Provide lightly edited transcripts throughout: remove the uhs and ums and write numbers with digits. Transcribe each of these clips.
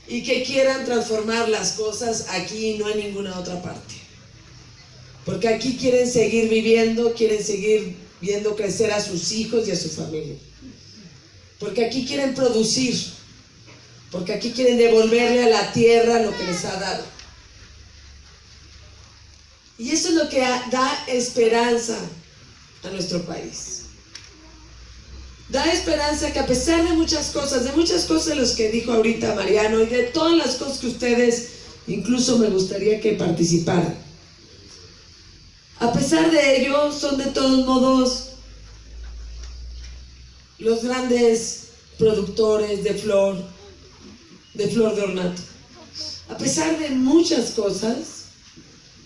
y que quieran transformar las cosas aquí y no en ninguna otra parte. Porque aquí quieren seguir viviendo, quieren seguir viendo crecer a sus hijos y a su familia. Porque aquí quieren producir, porque aquí quieren devolverle a la tierra lo que les ha dado. Y eso es lo que da esperanza a nuestro país. Da esperanza que a pesar de muchas cosas de los que dijo ahorita Mariano y de todas las cosas que ustedes incluso me gustaría que participaran, a pesar de ello son de todos modos los grandes productores de flor de ornato. A pesar de muchas cosas,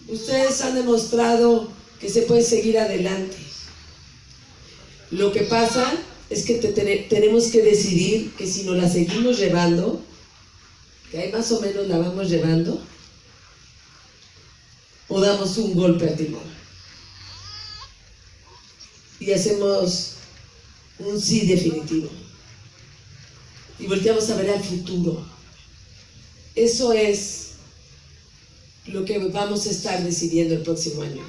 ustedes han demostrado que se puede seguir adelante. Lo que pasa es que tenemos que decidir que si nos la seguimos llevando, que ahí más o menos la vamos llevando, o damos un golpe al timón y hacemos un sí definitivo y volteamos a ver al futuro. Eso es lo que vamos a estar decidiendo el próximo año.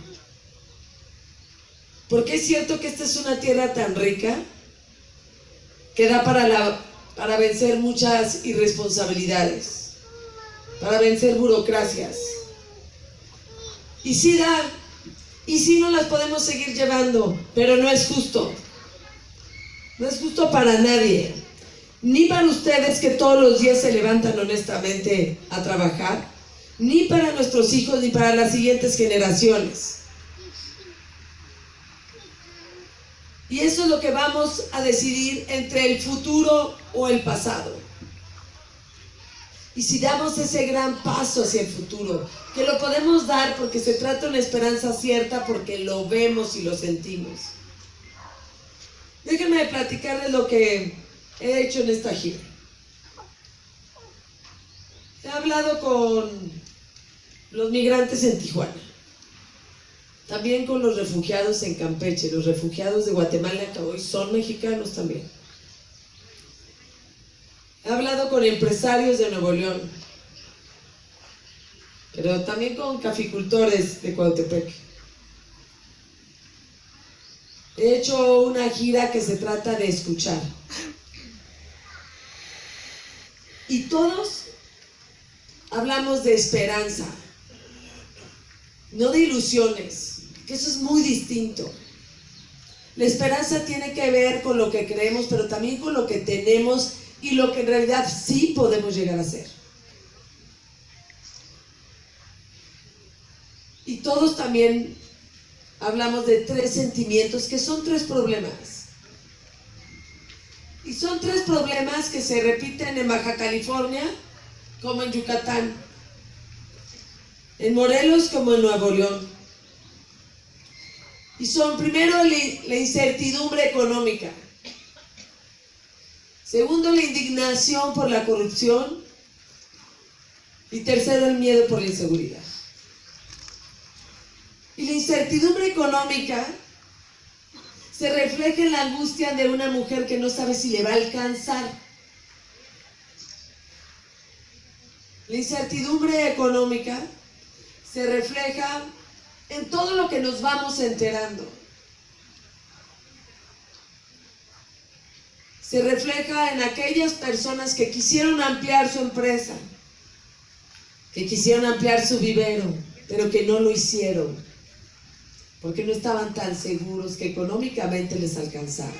Porque es cierto que esta es una tierra tan rica que da para vencer muchas irresponsabilidades, para vencer burocracias. Y sí da, y sí no las podemos seguir llevando, pero no es justo. No es justo para nadie, ni para ustedes que todos los días se levantan honestamente a trabajar, ni para nuestros hijos, ni para las siguientes generaciones. Y eso es lo que vamos a decidir entre el futuro o el pasado. Y si damos ese gran paso hacia el futuro, que lo podemos dar porque se trata de una esperanza cierta, porque lo vemos y lo sentimos. Déjenme platicarles lo que he hecho en esta gira. He hablado con los migrantes en Tijuana, también con los refugiados en Campeche, los refugiados de Guatemala que hoy son mexicanos también. He hablado con empresarios de Nuevo León, pero también con caficultores de Coatepec. He hecho una gira que se trata de escuchar. Y todos hablamos de esperanza, no de ilusiones, que eso es muy distinto. La esperanza tiene que ver con lo que creemos, pero también con lo que tenemos y lo que en realidad sí podemos llegar a ser. Y todos también hablamos de 3 sentimientos que son 3 problemas. Y son 3 problemas que se repiten en Baja California como en Yucatán, en Morelos como en Nuevo León. Y son primero la incertidumbre económica, segundo la indignación por la corrupción y tercero el miedo por la inseguridad. Y la incertidumbre económica se refleja en la angustia de una mujer que no sabe si le va a alcanzar. La incertidumbre económica se refleja en todo lo que nos vamos enterando. Se refleja en aquellas personas que quisieron ampliar su empresa, que quisieron ampliar su vivero, pero que no lo hicieron, porque no estaban tan seguros que económicamente les alcanzara.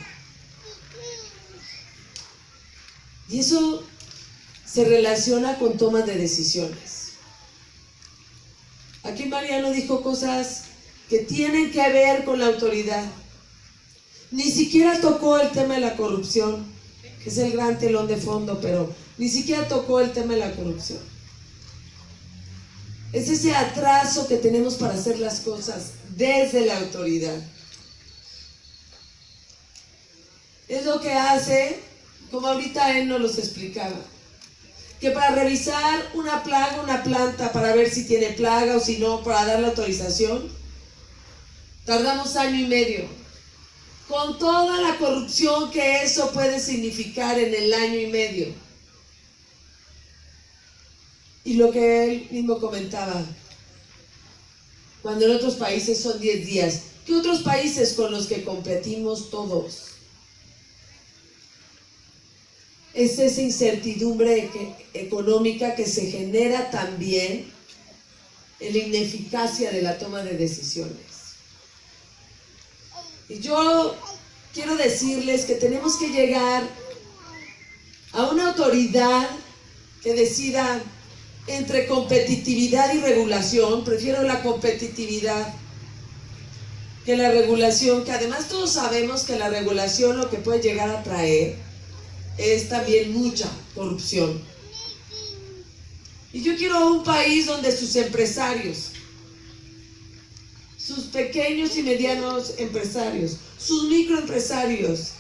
Y eso se relaciona con tomas de decisiones. Aquí Mariano dijo cosas que tienen que ver con la autoridad. Ni siquiera tocó el tema de la corrupción, que es el gran telón de fondo, pero ni siquiera tocó el tema de la corrupción. Es ese atraso que tenemos para hacer las cosas desde la autoridad. Es lo que hace, como ahorita él nos los explicaba, que para revisar una plaga, una planta, para ver si tiene plaga o si no, para dar la autorización, tardamos 1 año y medio. Con toda la corrupción que eso puede significar en el 1 año y medio. Y lo que él mismo comentaba, cuando en otros países son 10 días, ¿qué otros países con los que competimos todos? Es esa incertidumbre económica que se genera también en la ineficacia de la toma de decisiones. Y yo quiero decirles que tenemos que llegar a una autoridad que decida entre competitividad y regulación. Prefiero la competitividad que la regulación, que además todos sabemos que la regulación lo que puede llegar a traer es también mucha corrupción. Y yo quiero un país donde sus empresarios, sus pequeños y medianos empresarios, sus microempresarios,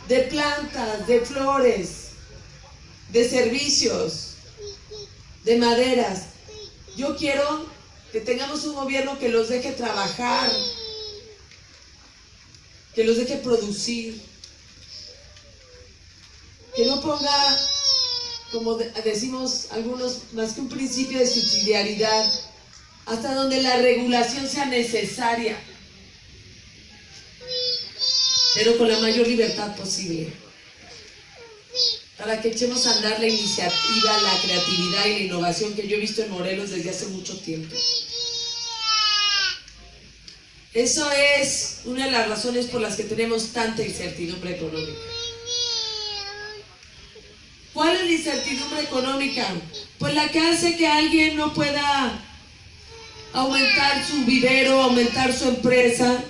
de plantas, de flores, de servicios, de maderas. Yo quiero que tengamos un gobierno que los deje trabajar, que los deje producir, que no ponga, como decimos algunos, más que un principio de subsidiariedad, hasta donde la regulación sea necesaria, pero con la mayor libertad posible, para que echemos a andar la iniciativa, la creatividad y la innovación que yo he visto en Morelos desde hace mucho tiempo. Eso es una de las razones por las que tenemos tanta incertidumbre económica. ¿Cuál es la incertidumbre económica? Pues la que hace que alguien no pueda aumentar su vivero, aumentar su empresa,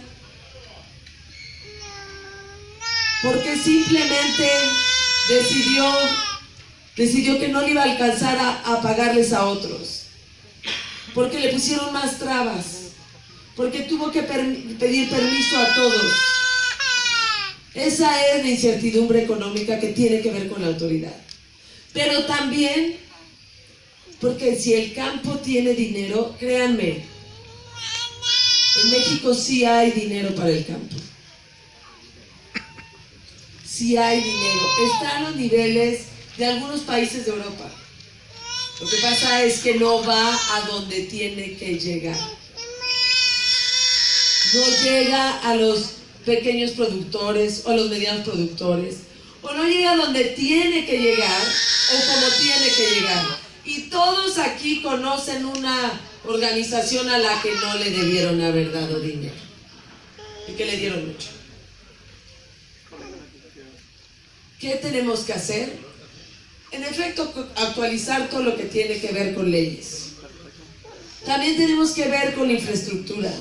porque simplemente decidió que no le iba a alcanzar a pagarles a otros, porque le pusieron más trabas, porque tuvo que pedir permiso a todos. Esa es la incertidumbre económica que tiene que ver con la autoridad. Pero también, porque si el campo tiene dinero, créanme, en México sí hay dinero para el campo. Sí hay dinero. Está a los niveles de algunos países de Europa. Lo que pasa es que no va a donde tiene que llegar. No llega a los pequeños productores o a los medianos productores, o no llega a donde tiene que llegar o como tiene que llegar. Y todos aquí conocen una organización a la que no le debieron haber dado dinero y que le dieron mucho. ¿Qué tenemos que hacer? En efecto, actualizar todo lo que tiene que ver con leyes. También tenemos que ver con la infraestructura,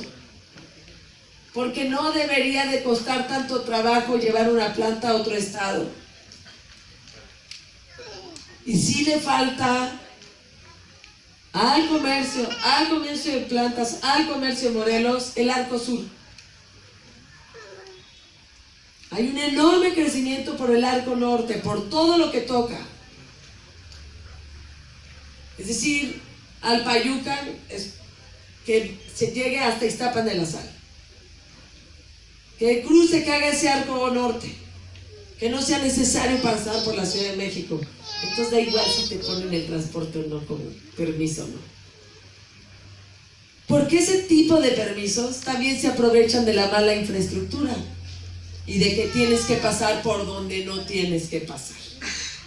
porque no debería de costar tanto trabajo llevar una planta a otro estado. Y sí le falta al comercio de plantas, al comercio de Morelos, el Arco Sur. Hay un enorme crecimiento por el Arco Norte, por todo lo que toca. Es decir, al Payucan, que se llegue hasta Iztapan de la Sal. Que cruce, que haga ese Arco Norte. Que no sea necesario pasar por la Ciudad de México. Entonces da igual si te ponen el transporte o no, con permiso o no. Porque ese tipo de permisos también se aprovechan de la mala infraestructura y de que tienes que pasar por donde no tienes que pasar,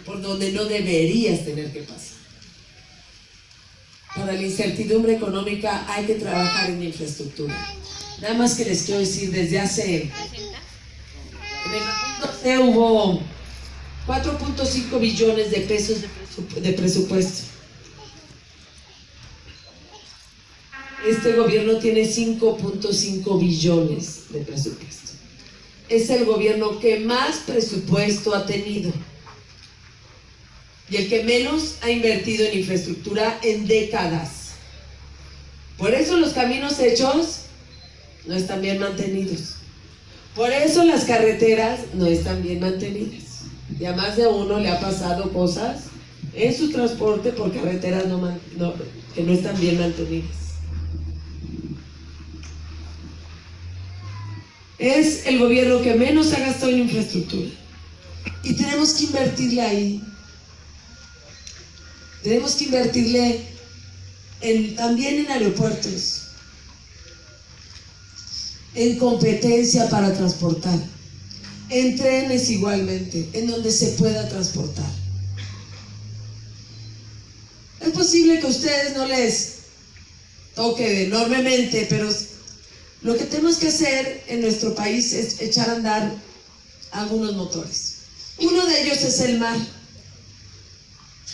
por donde no deberías tener que pasar. Para la incertidumbre económica hay que trabajar en la infraestructura. Nada más que les quiero decir, desde hace... En el 2012 hubo 4.5 billones de pesos de presupuesto. Este gobierno tiene 5.5 billones de presupuesto. Es el gobierno que más presupuesto ha tenido y el que menos ha invertido en infraestructura en décadas. Por eso los caminos hechos no están bien mantenidos. Por eso las carreteras no están bien mantenidas. Y a más de uno le ha pasado cosas en su transporte por carreteras que no están bien mantenidas. Es el gobierno que menos ha gastado en infraestructura. Y tenemos que invertirle ahí. Tenemos que invertirle también en aeropuertos, en competencia para transportar, en trenes igualmente, en donde se pueda transportar. Es posible que a ustedes no les toque enormemente, pero lo que tenemos que hacer en nuestro país es echar a andar algunos motores. Uno de ellos es el mar.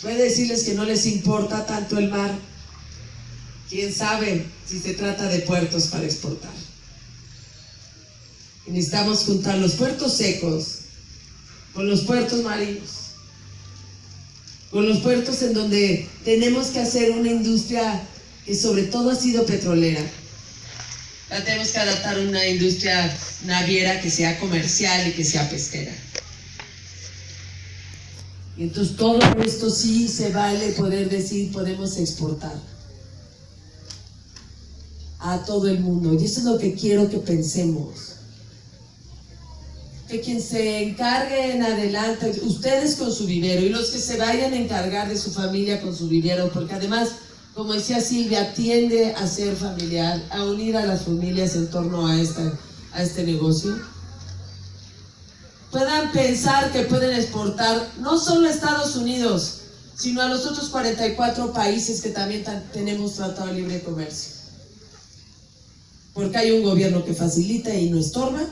Voy a decirles que no les importa tanto el mar. Quién sabe si se trata de puertos para exportar. Y necesitamos juntar los puertos secos con los puertos marinos, con los puertos en donde tenemos que hacer una industria que sobre todo ha sido petrolera. La tenemos que adaptar a una industria naviera que sea comercial y que sea pesquera. Y entonces todo esto sí se vale poder decir, podemos exportar a todo el mundo. Y eso es lo que quiero que pensemos. Que quien se encargue en adelante, ustedes con su vivero, y los que se vayan a encargar de su familia con su vivero, porque además, como decía Silvia, tiende a ser familiar, a unir a las familias en torno a este negocio. Puedan pensar que pueden exportar no solo a Estados Unidos, sino a los otros 44 países que también tenemos tratado de libre comercio. Porque hay un gobierno que facilita y no estorba,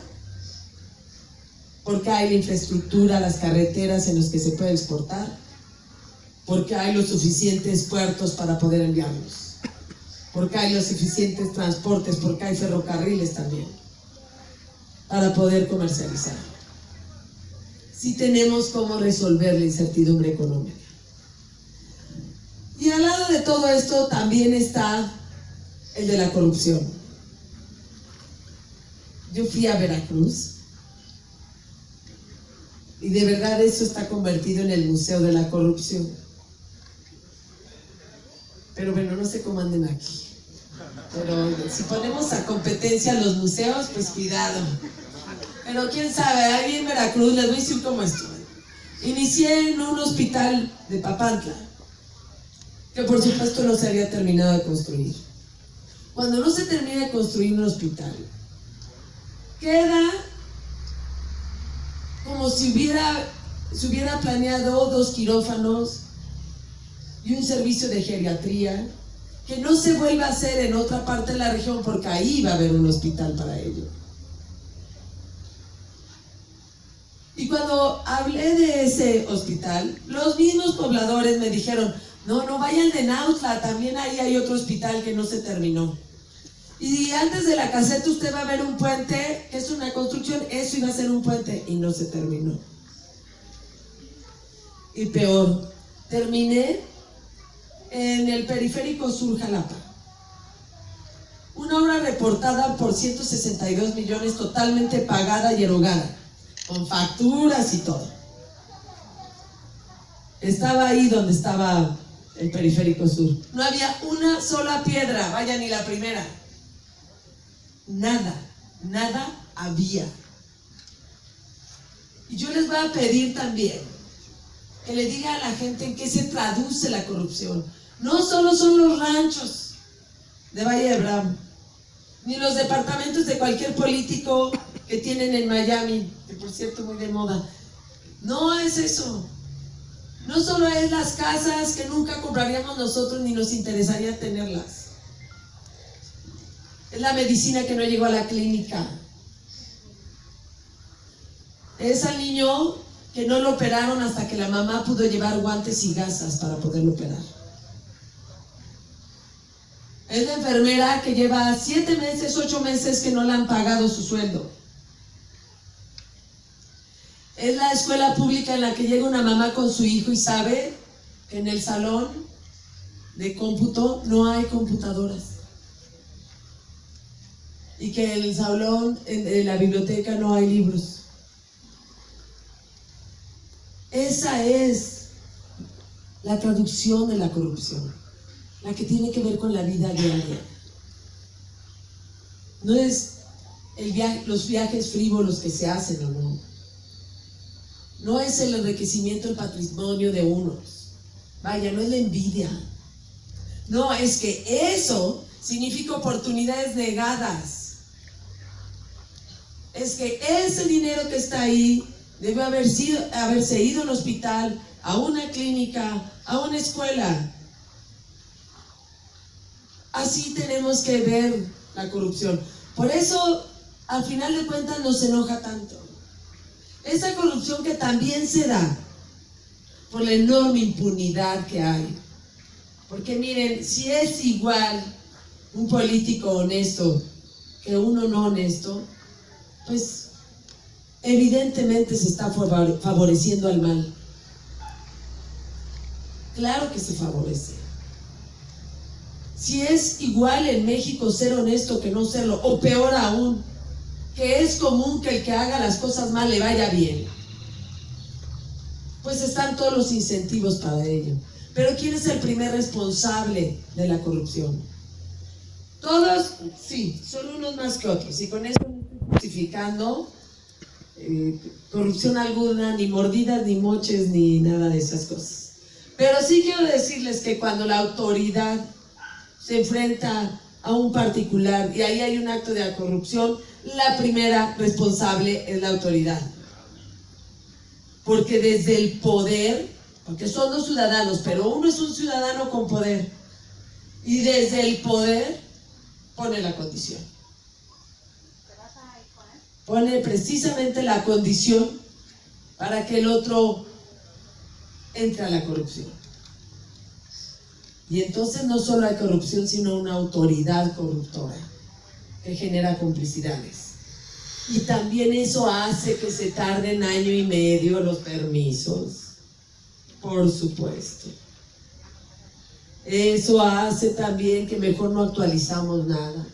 porque hay la infraestructura, las carreteras en las que se puede exportar, porque hay los suficientes puertos para poder enviarlos, porque hay los suficientes transportes, porque hay ferrocarriles también, para poder comercializar. Sí tenemos cómo resolver la incertidumbre económica. Y al lado de todo esto también está el de la corrupción. Yo fui a Veracruz y de verdad eso está convertido en el Museo de la Corrupción. Pero bueno, no sé cómo anden aquí. Pero si ponemos a competencia los museos, pues cuidado. Pero quién sabe, ahí en Veracruz les voy a decir cómo estuve. Inicié en un hospital de Papantla, que por supuesto no se había terminado de construir. Cuando no se termina de construir un hospital, queda como si hubiera planeado 2 quirófanos y un servicio de geriatría, que no se vuelva a hacer en otra parte de la región, porque ahí va a haber un hospital para ello. Y cuando hablé de ese hospital, los mismos pobladores me dijeron, no vayan de Nautla, también ahí hay otro hospital que no se terminó. Y antes de la caseta usted va a ver un puente, que es una construcción, eso iba a ser un puente y no se terminó. Y peor, terminé en el Periférico Sur Jalapa. Una obra reportada por 162 millones, totalmente pagada y erogada, con facturas y todo. Estaba ahí donde estaba el Periférico Sur. No había una sola piedra, vaya, ni la primera. Nada había. Y yo les voy a pedir también que le diga a la gente en qué se traduce la corrupción. No solo son los ranchos de Valle de Bravo, ni los departamentos de cualquier político que tienen en Miami, que por cierto muy de moda. No es eso. No solo es las casas que nunca compraríamos nosotros ni nos interesaría tenerlas. Es la medicina que no llegó a la clínica. Es al niño que no lo operaron hasta que la mamá pudo llevar guantes y gasas para poderlo operar. Es la enfermera que lleva 7 meses, 8 meses que no le han pagado su sueldo. Es la escuela pública en la que llega una mamá con su hijo y sabe que en el salón de cómputo no hay computadoras. Y que en el salón, en la biblioteca, no hay libros. Esa es la traducción de la corrupción, la que tiene que ver con la vida diaria. No es los viajes frívolos que se hacen o no. No es el enriquecimiento del patrimonio de unos. Vaya, no es la envidia. No, es que eso significa oportunidades negadas. Es que ese dinero que está ahí debe haberse ido al hospital, a una clínica, a una escuela. Así tenemos que ver la corrupción. Por eso, al final de cuentas, nos enoja tanto. Esa corrupción que también se da por la enorme impunidad que hay. Porque miren, si es igual un político honesto que uno no honesto, pues evidentemente se está favoreciendo al mal. Claro que se favorece. Si es igual en México ser honesto que no serlo, o peor aún, que es común que el que haga las cosas mal le vaya bien, pues están todos los incentivos para ello. Pero ¿quién es el primer responsable de la corrupción? Todos, sí, son unos más que otros, y con eso no estoy justificando corrupción alguna, ni mordidas, ni moches, ni nada de esas cosas. Pero sí quiero decirles que cuando la autoridad se enfrenta a un particular y ahí hay un acto de corrupción, la primera responsable es la autoridad. Porque desde el poder, porque son dos ciudadanos, pero uno es un ciudadano con poder, y desde el poder pone la condición. Pone precisamente la condición para que el otro entre a la corrupción. Y entonces no solo hay corrupción, sino una autoridad corruptora que genera complicidades. Y también eso hace que se tarden año y medio los permisos, por supuesto. Eso hace también que mejor no actualizamos nada.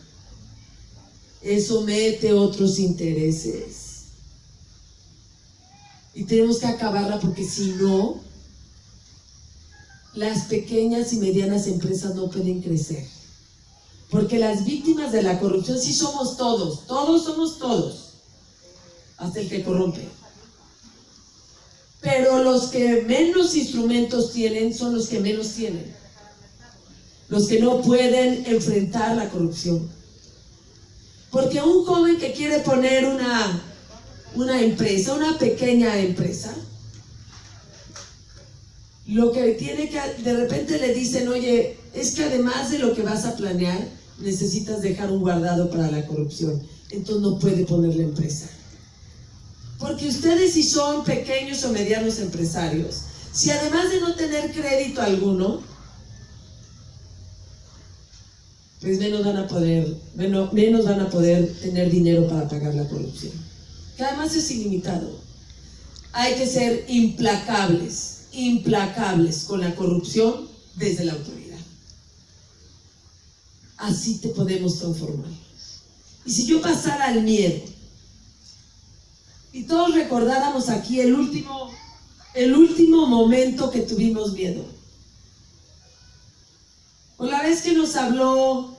Eso mete otros intereses. Y tenemos que acabarla porque si no, las pequeñas y medianas empresas no pueden crecer. Porque las víctimas de la corrupción sí somos todos, todos somos todos, hasta el que corrompe. Pero los que menos instrumentos tienen son los que menos tienen. Los que no pueden enfrentar la corrupción. Porque un joven que quiere poner una empresa, una pequeña empresa, lo que tiene que, de repente le dicen, oye, es que además de lo que vas a planear, necesitas dejar un guardado para la corrupción. Entonces no puede poner la empresa. Porque ustedes, si son pequeños o medianos empresarios, si además de no tener crédito alguno, pues menos van a poder tener dinero para pagar la corrupción. Que además es ilimitado. Hay que ser implacables con la corrupción desde la autoridad. Así te podemos transformar. Y si yo pasara al miedo, y todos recordáramos aquí el último momento que tuvimos miedo, o la vez que nos habló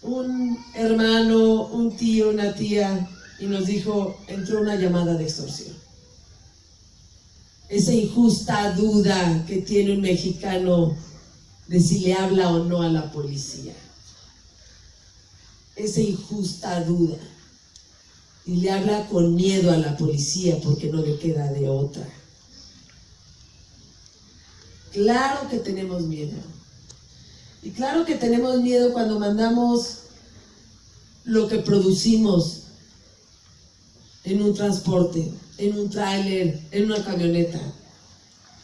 un hermano, un tío, una tía, y nos dijo, entró una llamada de extorsión. Esa injusta duda que tiene un mexicano de si le habla o no a la policía. Esa injusta duda. Y le habla con miedo a la policía porque no le queda de otra. Claro que tenemos miedo. Y claro que tenemos miedo cuando mandamos lo que producimos en un transporte, en un tráiler, en una camioneta,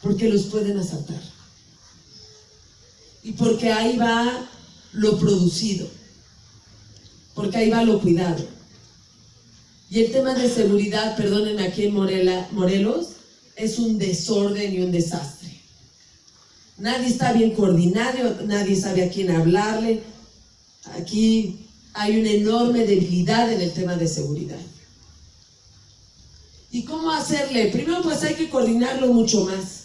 porque los pueden asaltar. Y porque ahí va lo producido, porque ahí va lo cuidado. Y el tema de seguridad, perdónenme, aquí en Morelos, es un desorden y un desastre. Nadie está bien coordinado, nadie sabe a quién hablarle. Aquí hay una enorme debilidad en el tema de seguridad. ¿Y cómo hacerle? Primero pues hay que coordinarlo mucho más.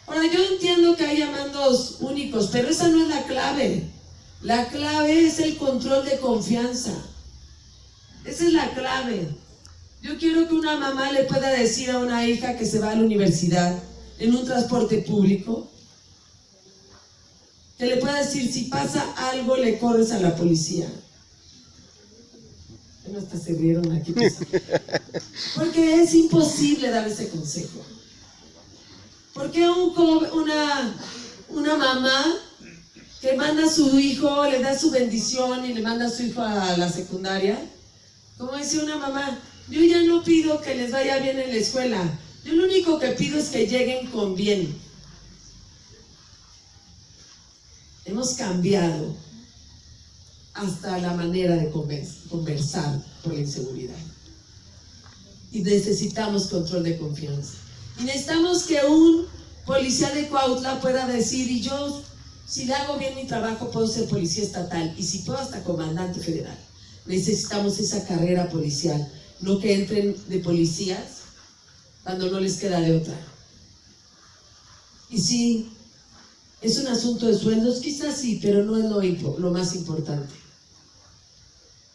Ahora yo entiendo que haya mandos únicos, pero esa no es la clave. La clave es el control de confianza. Esa es la clave. Yo quiero que una mamá le pueda decir a una hija que se va a la universidad, en un transporte público, que le pueda decir, si pasa algo, le corres a la policía. Bueno, hasta se rieron aquí. Porque es imposible dar ese consejo. Porque una mamá que manda a su hijo, le da su bendición y le manda a su hijo a la secundaria, como dice una mamá, yo ya no pido que les vaya bien en la escuela, yo lo único que pido es que lleguen con bien. Hemos cambiado hasta la manera de conversar por la inseguridad. Y necesitamos control de confianza. Y necesitamos que un policía de Cuautla pueda decir, y yo, si le hago bien mi trabajo, puedo ser policía estatal, y si puedo, hasta comandante federal. Necesitamos esa carrera policial, no que entren de policías cuando no les queda de otra. Y sí, es un asunto de sueldos, quizás sí, pero no es lo más importante.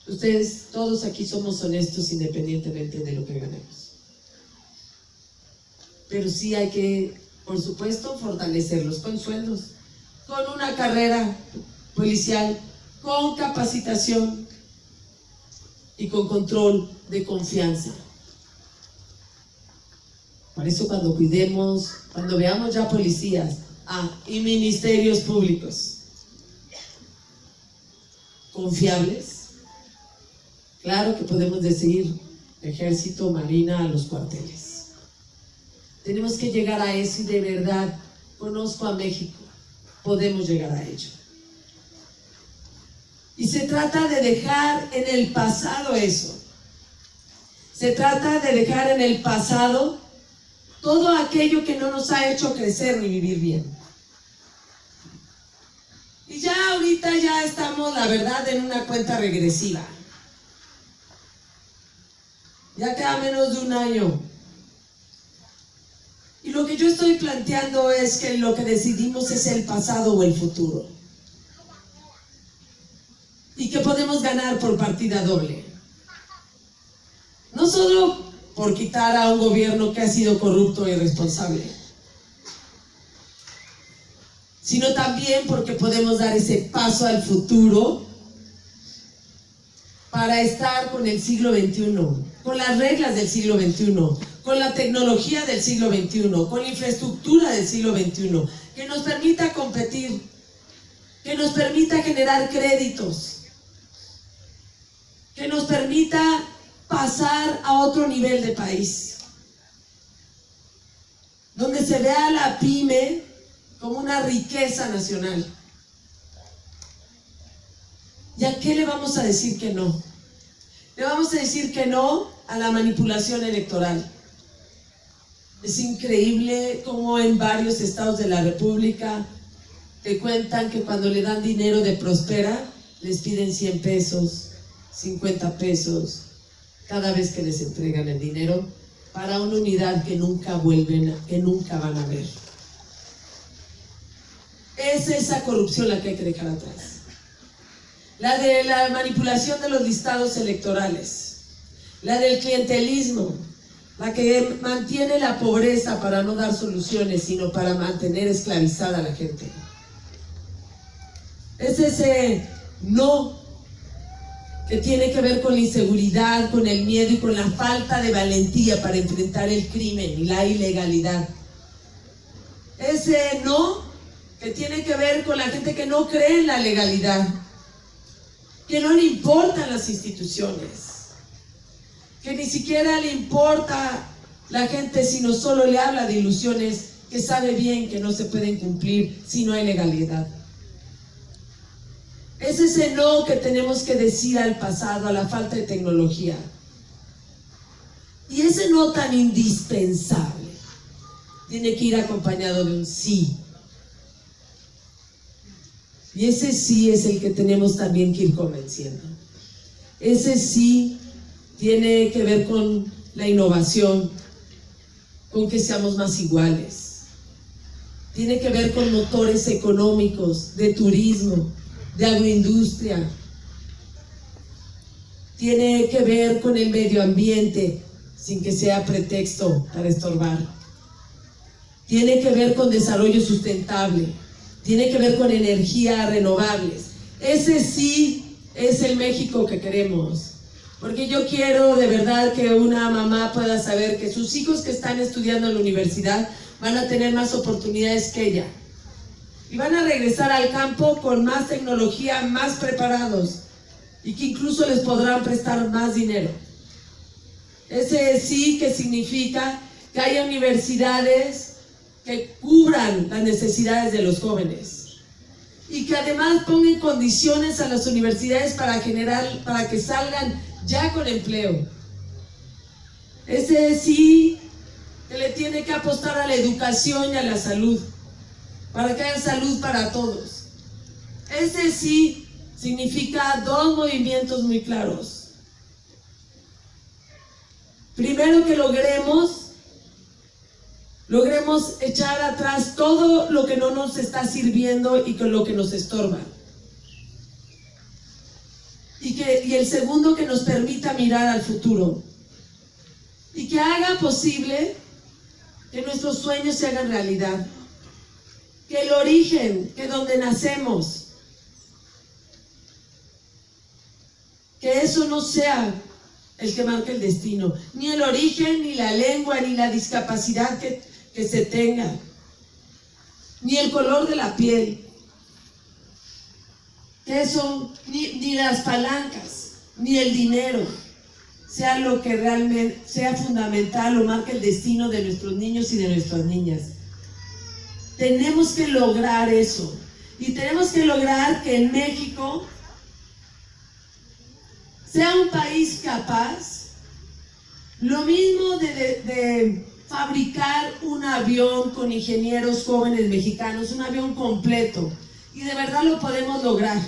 Ustedes, todos aquí somos honestos independientemente de lo que ganemos. Pero sí hay que, por supuesto, fortalecerlos con sueldos, con una carrera policial, con capacitación y con control de confianza. Por eso cuando veamos ya policías y ministerios públicos confiables, claro que podemos decir ejército, marina, a los cuarteles. Tenemos que llegar a eso y de verdad, conozco a México, podemos llegar a ello. Y se trata de dejar en el pasado eso. Se trata de dejar en el pasado todo aquello que no nos ha hecho crecer ni vivir bien. Y ya ahorita ya estamos, la verdad, en una cuenta regresiva. Ya queda menos de un año. Y lo que yo estoy planteando es que lo que decidimos es el pasado o el futuro. Y que podemos ganar por partida doble. No solo por quitar a un gobierno que ha sido corrupto e irresponsable, sino también porque podemos dar ese paso al futuro para estar con el siglo XXI, con las reglas del siglo XXI, con la tecnología del siglo XXI, con la infraestructura del siglo XXI, que nos permita competir, que nos permita generar créditos, que nos permita pasar a otro nivel de país, donde se vea a la pyme como una riqueza nacional. ¿Y a qué le vamos a decir que no? Le vamos a decir que no a la manipulación electoral. Es increíble cómo en varios estados de la República te cuentan que cuando le dan dinero de Prospera, les piden 100 pesos, 50 pesos, cada vez que les entregan el dinero, para una unidad que nunca van a ver. Es esa corrupción la que hay que dejar atrás. La de la manipulación de los listados electorales, la del clientelismo, la que mantiene la pobreza para no dar soluciones, sino para mantener esclavizada a la gente. Es ese no que tiene que ver con la inseguridad, con el miedo y con la falta de valentía para enfrentar el crimen y la ilegalidad. Ese no que tiene que ver con la gente que no cree en la legalidad, que no le importan las instituciones, que ni siquiera le importa la gente, sino solo le habla de ilusiones que sabe bien que no se pueden cumplir si no hay legalidad. Es ese no que tenemos que decir al pasado, a la falta de tecnología. Y ese no tan indispensable tiene que ir acompañado de un sí. Y ese sí es el que tenemos también que ir convenciendo. Ese sí tiene que ver con la innovación, con que seamos más iguales. Tiene que ver con motores económicos, de turismo, de agroindustria. Tiene que ver con el medio ambiente, sin que sea pretexto para estorbar. tiene que ver con desarrollo sustentable, tiene que ver con energías renovables. Ese sí es el México que queremos, porque yo quiero de verdad que una mamá pueda saber que sus hijos que están estudiando en la universidad van a tener más oportunidades que ella y van a regresar al campo con más tecnología, más preparados, y que incluso les podrán prestar más dinero. Ese sí que significa que haya universidades que cubran las necesidades de los jóvenes y que además pongan condiciones a las universidades para que salgan ya con empleo. Ese sí que le tiene que apostar a la educación y a la salud, para que haya salud para todos. Ese sí significa dos movimientos muy claros. Primero, que logremos echar atrás todo lo que no nos está sirviendo y con lo que nos estorba. Y el segundo, que nos permita mirar al futuro y que haga posible que nuestros sueños se hagan realidad. Que el origen, que donde nacemos, que eso no sea el que marque el destino, ni el origen, ni la lengua, ni la discapacidad que se tenga, ni el color de la piel, que eso, ni las palancas, ni el dinero, sea lo que realmente sea fundamental o marque el destino de nuestros niños y de nuestras niñas. Tenemos que lograr eso, y tenemos que lograr que en México sea un país capaz, lo mismo de fabricar un avión con ingenieros jóvenes mexicanos, un avión completo, y de verdad lo podemos lograr.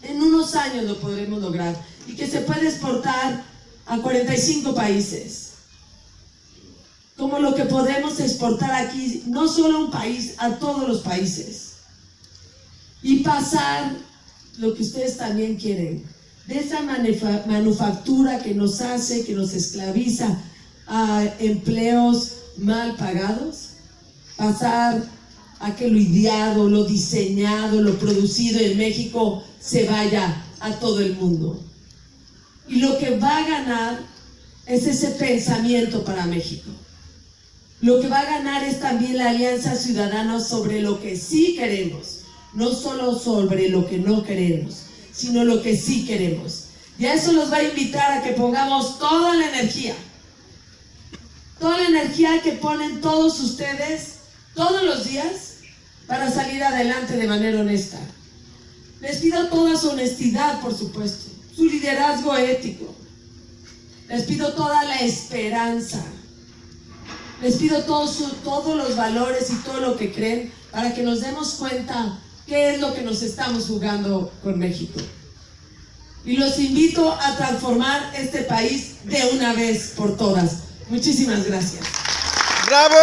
En unos años lo podremos lograr, y que se puede exportar a 45 países. Como lo que podemos exportar aquí, no solo a un país, a todos los países. Y pasar lo que ustedes también quieren, de esa manufactura que nos hace, que nos esclaviza a empleos mal pagados, pasar a que lo ideado, lo diseñado, lo producido en México se vaya a todo el mundo. Y lo que va a ganar es ese pensamiento para México. Lo que va a ganar es también la Alianza Ciudadana sobre lo que sí queremos, no solo sobre lo que no queremos, sino lo que sí queremos. Y a eso nos va a invitar a que pongamos toda la energía que ponen todos ustedes todos los días para salir adelante de manera honesta. Les pido toda su honestidad, por supuesto, su liderazgo ético. Les pido toda la esperanza. Les pido todos los valores y todo lo que creen para que nos demos cuenta qué es lo que nos estamos jugando con México. Y los invito a transformar este país de una vez por todas. Muchísimas gracias. ¡Bravo!